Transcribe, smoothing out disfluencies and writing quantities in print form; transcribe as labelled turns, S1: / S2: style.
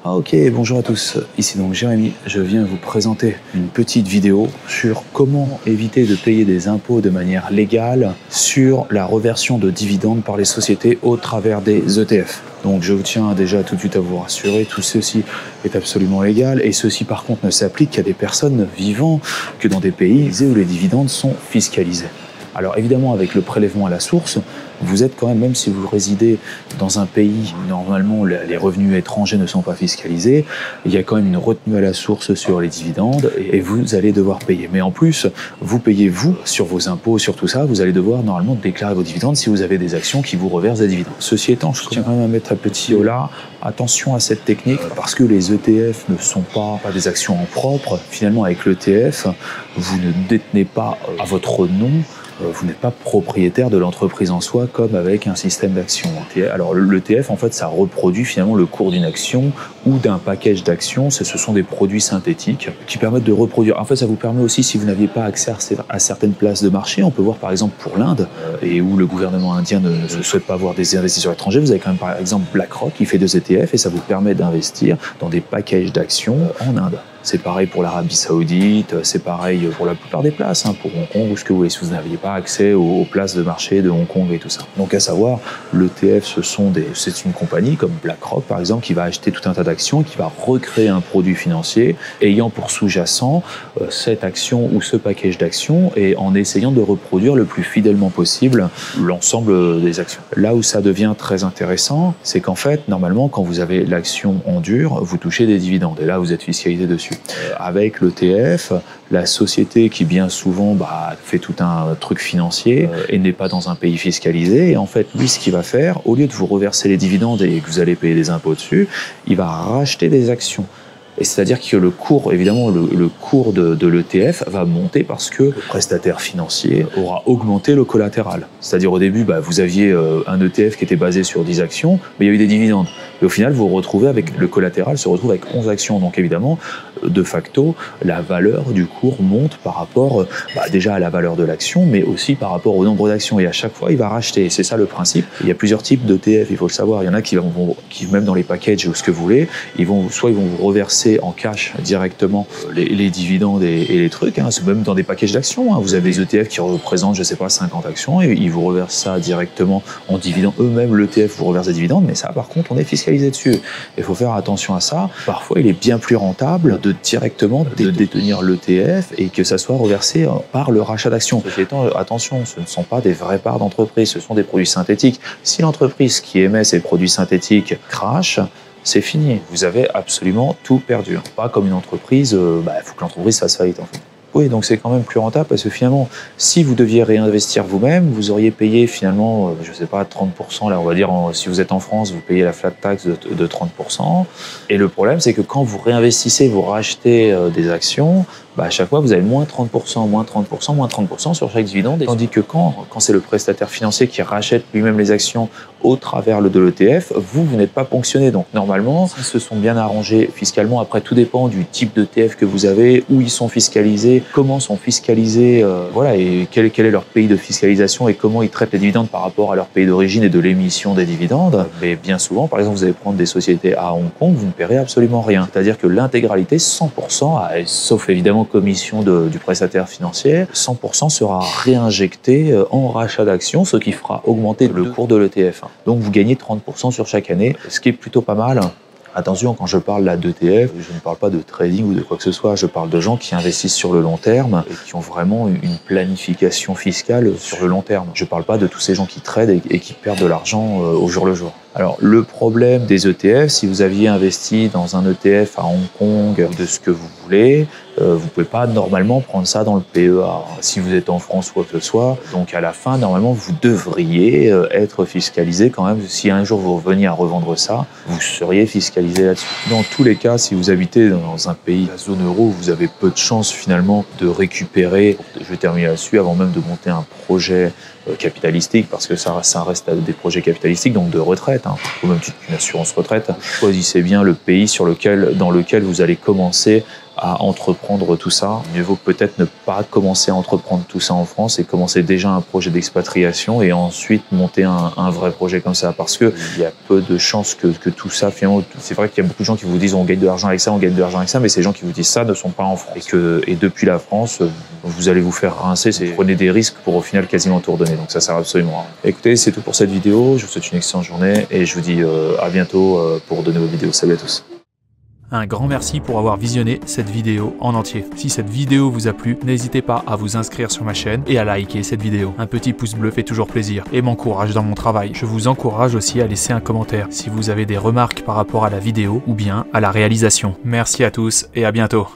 S1: Ah ok, bonjour à tous, ici donc Jérémy, je viens vous présenter une petite vidéo sur comment éviter de payer des impôts de manière légale sur la reversion de dividendes par les sociétés au travers des ETF. Donc je vous tiens déjà tout de suite à vous rassurer, tout ceci est absolument légal et ceci par contre ne s'applique qu'à des personnes vivant que dans des pays où les dividendes sont fiscalisés. Alors évidemment avec le prélèvement à la source, vous êtes quand même si vous résidez dans un pays où normalement les revenus étrangers ne sont pas fiscalisés, il y a quand même une retenue à la source sur les dividendes et vous allez devoir payer. Mais en plus, vous payez vous sur vos impôts, sur tout ça, vous allez devoir normalement déclarer vos dividendes si vous avez des actions qui vous reversent des dividendes. Ceci étant, je tiens quand même à mettre un petit haut là, attention à cette technique parce que les ETF ne sont pas des actions en propre. Finalement avec l'ETF, vous ne détenez pas à votre nom, vous n'êtes pas propriétaire de l'entreprise en soi comme avec un système d'actions. Alors l'ETF en fait ça reproduit finalement le cours d'une action ou d'un package d'actions, ce sont des produits synthétiques qui permettent de reproduire. En fait ça vous permet aussi si vous n'aviez pas accès à certaines places de marché, on peut voir par exemple pour l'Inde et où le gouvernement indien ne souhaite pas avoir des investisseurs étrangers, vous avez quand même par exemple BlackRock qui fait des ETF et ça vous permet d'investir dans des packages d'actions en Inde. C'est pareil pour l'Arabie Saoudite, c'est pareil pour la plupart des places, pour Hong Kong ou ce que vous voulez, si vous n'aviez pas accès aux places de marché de Hong Kong et tout ça. Donc à savoir, l'ETF, c'est une compagnie comme BlackRock par exemple qui va acheter tout un tas d'actions et qui va recréer un produit financier ayant pour sous-jacent cette action ou ce package d'actions et en essayant de reproduire le plus fidèlement possible l'ensemble des actions. Là où ça devient très intéressant, c'est qu'en fait, normalement, quand vous avez l'action en dur, vous touchez des dividendes et là, vous êtes fiscalisé dessus. Avec l'ETF, la société qui bien souvent fait tout un truc financier et n'est pas dans un pays fiscalisé, et en fait lui ce qu'il va faire, au lieu de vous reverser les dividendes et que vous allez payer des impôts dessus, il va racheter des actions. Et c'est-à-dire que le cours, évidemment, le cours de l'ETF va monter parce que le prestataire financier aura augmenté le collatéral. C'est-à-dire au début, vous aviez un ETF qui était basé sur 10 actions, mais il y a eu des dividendes. Et au final, vous vous retrouvez avec le collatéral, se retrouve avec 11 actions. Donc évidemment, de facto, la valeur du cours monte par rapport déjà à la valeur de l'action, mais aussi par rapport au nombre d'actions. Et à chaque fois, il va racheter. C'est ça le principe. Il y a plusieurs types d'ETF, il faut le savoir. Il y en a qui même dans les packages ou ce que vous voulez, soit ils vont vous reverser en cash directement les dividendes et les trucs, c'est même dans des packages d'actions. Vous avez des ETF qui représentent, je sais pas, 50 actions et ils vous reversent ça directement en dividendes. Eux-mêmes, l'ETF vous reverse des dividendes, mais ça, par contre, on est fiscalisé dessus. Il faut faire attention à ça. Parfois, il est bien plus rentable de directement détenir l'ETF et que ça soit reversé par le rachat d'actions. Ceci étant, attention, ce ne sont pas des vraies parts d'entreprise, ce sont des produits synthétiques. Si l'entreprise qui émet ces produits synthétiques crache, c'est fini. Vous avez absolument tout perdu. Pas comme une entreprise, il faut que l'entreprise fasse faillite en fait. Oui, donc c'est quand même plus rentable parce que finalement, si vous deviez réinvestir vous-même, vous auriez payé finalement, je sais pas, 30%. Là, on va dire, si vous êtes en France, vous payez la flat tax de 30%. Et le problème, c'est que quand vous réinvestissez, vous rachetez des actions, à chaque fois, vous avez moins 30%, moins 30%, moins 30% sur chaque dividende. Tandis que quand c'est le prestataire financier qui rachète lui-même les actions au travers de l'ETF, vous n'êtes pas ponctionné. Donc normalement, ils se sont bien arrangés fiscalement. Après, tout dépend du type d'ETF que vous avez, où ils sont fiscalisés, comment sont fiscalisés, et quel est leur pays de fiscalisation et comment ils traitent les dividendes par rapport à leur pays d'origine et de l'émission des dividendes. Mais bien souvent, par exemple, vous allez prendre des sociétés à Hong Kong, vous ne paierez absolument rien. C'est-à-dire que l'intégralité, 100%, sauf évidemment commission du prestataire financier, 100% sera réinjecté en rachat d'actions, ce qui fera augmenter le cours de l'ETF. Donc vous gagnez 30% sur chaque année, ce qui est plutôt pas mal. Attention, quand je parle là d'ETF, je ne parle pas de trading ou de quoi que ce soit, je parle de gens qui investissent sur le long terme et qui ont vraiment une planification fiscale sur le long terme. Je ne parle pas de tous ces gens qui tradent et qui perdent de l'argent au jour le jour. Alors, le problème des ETF, si vous aviez investi dans un ETF à Hong Kong, de ce que vous voulez, vous pouvez pas normalement prendre ça dans le PEA, si vous êtes en France ou quoi que ce soit. Donc, à la fin, normalement, vous devriez être fiscalisé quand même. Si un jour vous reveniez à revendre ça, vous seriez fiscalisé là-dessus. Dans tous les cas, si vous habitez dans un pays de la zone euro, vous avez peu de chances finalement de récupérer, je vais terminer là-dessus, avant même de monter un projet capitalistique, parce que ça reste des projets capitalistiques, donc de retraite, au même titre qu'une assurance retraite. Choisissez bien le pays dans lequel vous allez commencer à entreprendre tout ça, mieux vaut peut-être ne pas commencer à entreprendre tout ça en France et commencer déjà un projet d'expatriation et ensuite monter un vrai projet comme ça. Parce que il y a peu de chances que tout ça, finalement, c'est vrai qu'il y a beaucoup de gens qui vous disent on gagne de l'argent avec ça, on gagne de l'argent avec ça, mais ces gens qui vous disent ça ne sont pas en France. Et depuis la France, vous allez vous faire rincer, prenez des risques pour au final quasiment tout redonner. Donc ça sert absolument à rien. Écoutez, c'est tout pour cette vidéo. Je vous souhaite une excellente journée et je vous dis à bientôt pour donner vos vidéos. Salut à tous.
S2: Un grand merci pour avoir visionné cette vidéo en entier. Si cette vidéo vous a plu, n'hésitez pas à vous inscrire sur ma chaîne et à liker cette vidéo. Un petit pouce bleu fait toujours plaisir et m'encourage dans mon travail. Je vous encourage aussi à laisser un commentaire si vous avez des remarques par rapport à la vidéo ou bien à la réalisation. Merci à tous et à bientôt.